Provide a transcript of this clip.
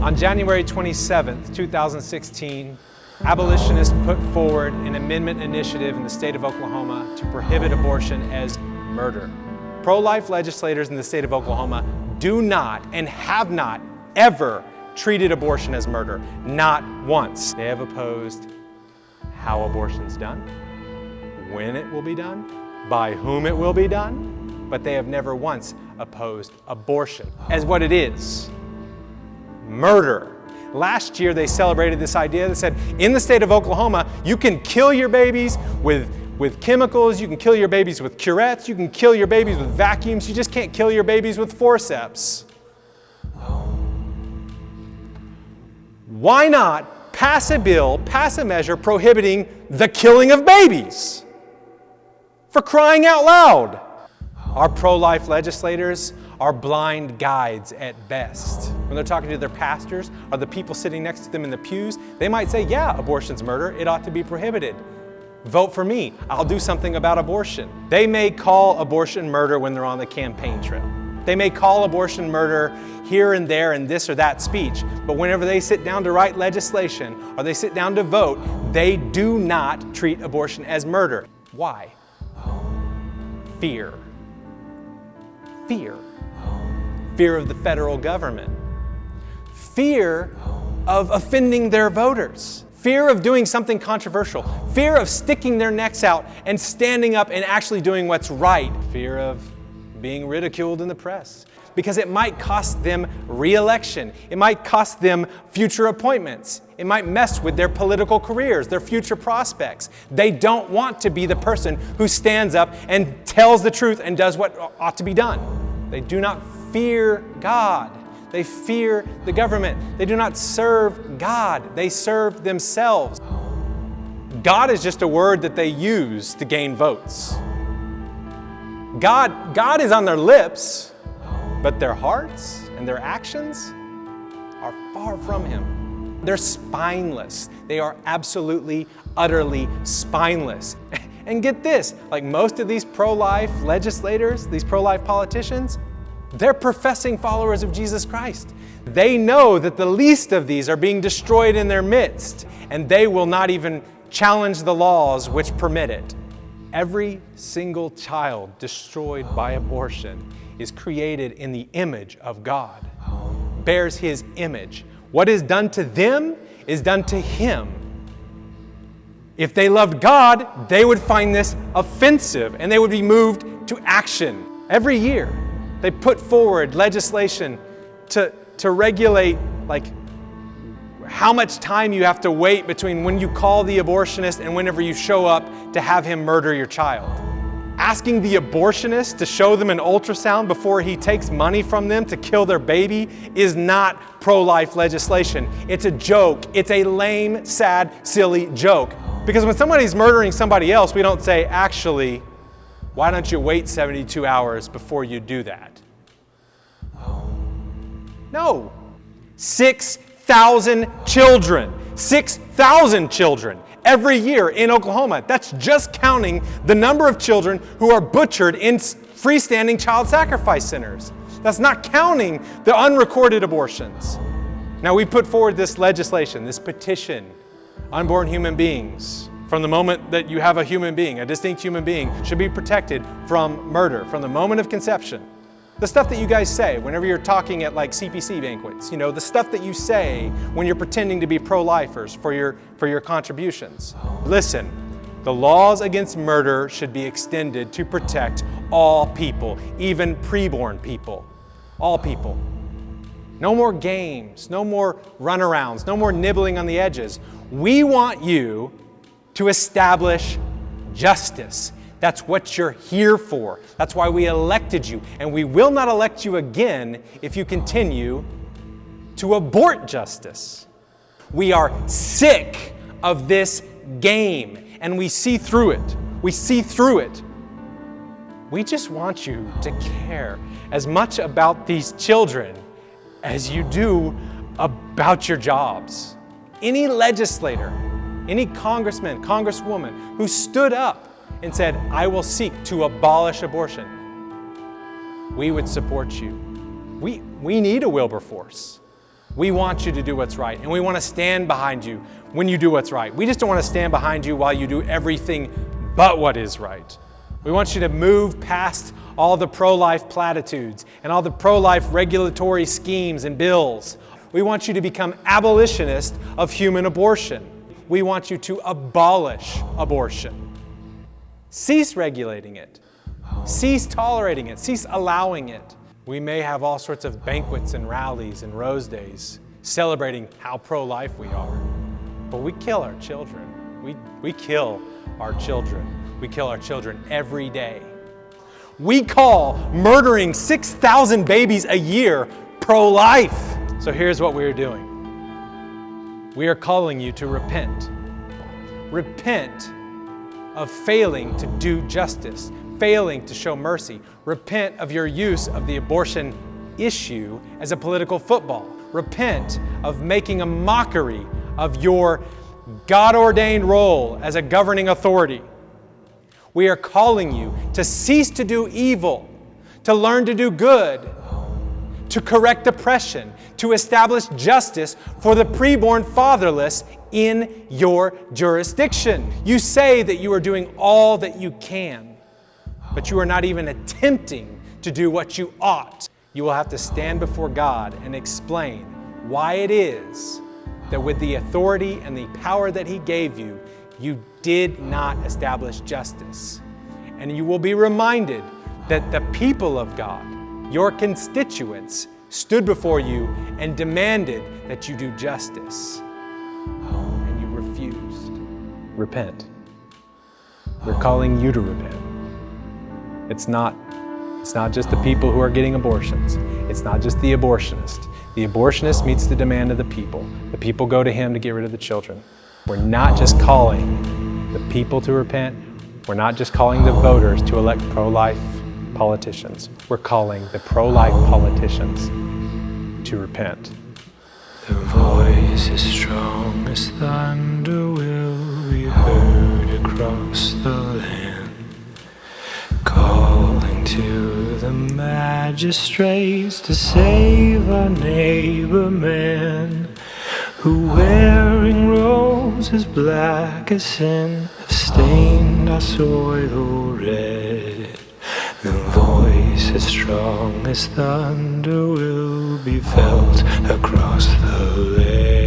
On January 27th, 2016, abolitionists put forward an amendment initiative in the state of Oklahoma to prohibit abortion as murder. Pro-life legislators in the state of Oklahoma do not and have not ever treated abortion as murder, not once. They have opposed how abortion's done, when it will be done, by whom it will be done, but they have never once opposed abortion as what it is. Murder. Last year they celebrated this idea that said, in the state of Oklahoma, you can kill your babies with chemicals, you can kill your babies with curettes, you can kill your babies with vacuums, you just can't kill your babies with forceps. Why not pass a bill, pass a measure prohibiting the killing of babies? For crying out loud. Our pro-life legislators are blind guides at best. When they're talking to their pastors or the people sitting next to them in the pews, they might say, yeah, abortion's murder, it ought to be prohibited. Vote for me, I'll do something about abortion. They may call abortion murder when they're on the campaign trail. They may call abortion murder here and there in this or that speech, but whenever they sit down to write legislation or they sit down to vote, they do not treat abortion as murder. Why? Fear. Fear. Fear of the federal government. Fear of offending their voters. Fear of doing something controversial. Fear of sticking their necks out and standing up and actually doing what's right. Fear of being ridiculed in the press. Because it might cost them re-election. It might cost them future appointments. It might mess with their political careers, their future prospects. They don't want to be the person who stands up and tells the truth and does what ought to be done. They do not fear God. They fear the government. They do not serve God. They serve themselves. God is just a word that they use to gain votes. God is on their lips, but their hearts and their actions are far from Him. They're spineless. They are absolutely, utterly spineless. And get this, like most of these pro-life legislators, these pro-life politicians, they're professing followers of Jesus Christ. They know that the least of these are being destroyed in their midst, and they will not even challenge the laws which permit it. Every single child destroyed by abortion is created in the image of God, bears His image. What is done to them is done to Him. If they loved God, they would find this offensive and they would be moved to action. Every year, they put forward legislation to regulate how much time you have to wait between when you call the abortionist and whenever you show up to have him murder your child. Asking the abortionist to show them an ultrasound before he takes money from them to kill their baby is not pro-life legislation. It's a joke. It's a lame, sad, silly joke. Because when somebody's murdering somebody else, we don't say, actually, why don't you wait 72 hours before you do that? No. 6,000 children. 6,000 children every year in Oklahoma. That's just counting the number of children who are butchered in freestanding child sacrifice centers. That's not counting the unrecorded abortions. Now we put forward this legislation, this petition. Unborn human beings, from the moment that you have a human being, a distinct human being, should be protected from murder, from the moment of conception. The stuff that you guys say whenever you're talking at CPC banquets, the stuff that you say when you're pretending to be pro-lifers for your contributions. Listen, the laws against murder should be extended to protect all people, even preborn people. All people. No more games, no more runarounds, no more nibbling on the edges. We want you to establish justice. That's what you're here for. That's why we elected you. And we will not elect you again if you continue to abort justice. We are sick of this game, and we see through it. We see through it. We just want you to care as much about these children as you do about your jobs. Any legislator, any congressman, congresswoman who stood up and said, I will seek to abolish abortion, we would support you. We need a Wilberforce. We want you to do what's right, and we want to stand behind you when you do what's right. We just don't want to stand behind you while you do everything but what is right. We want you to move past all the pro-life platitudes and all the pro-life regulatory schemes and bills. We want you to become abolitionists of human abortion. We want you to abolish abortion. Cease regulating it. Cease tolerating it. Cease allowing it. We may have all sorts of banquets and rallies and Rose Days celebrating how pro-life we are, but we kill our children. We kill our children. We kill our children every day. We call murdering 6,000 babies a year pro-life. So here's what we are doing. We are calling you to repent. Repent of failing to do justice, failing to show mercy. Repent of your use of the abortion issue as a political football. Repent of making a mockery of your God-ordained role as a governing authority. We are calling you to cease to do evil, to learn to do good, to correct oppression, to establish justice for the preborn fatherless in your jurisdiction. You say that you are doing all that you can, but you are not even attempting to do what you ought. You will have to stand before God and explain why it is that with the authority and the power that He gave you, you did not establish justice. And you will be reminded that the people of God, your constituents, stood before you and demanded that you do justice. And you refused. Repent. We're calling you to repent. It's not just the people who are getting abortions. It's not just the abortionist. The abortionist meets the demand of the people. The people go to him to get rid of the children. We're not just calling the people to repent. We're not just calling the voters to elect pro-life politicians. We're calling the pro-life politicians to repent. The voice as strong as thunder will be heard across the land, calling to the magistrates to save our neighbor man, who wearing robes as black as sin have stained our soil red. The voice as strong as thunder will be felt across the land.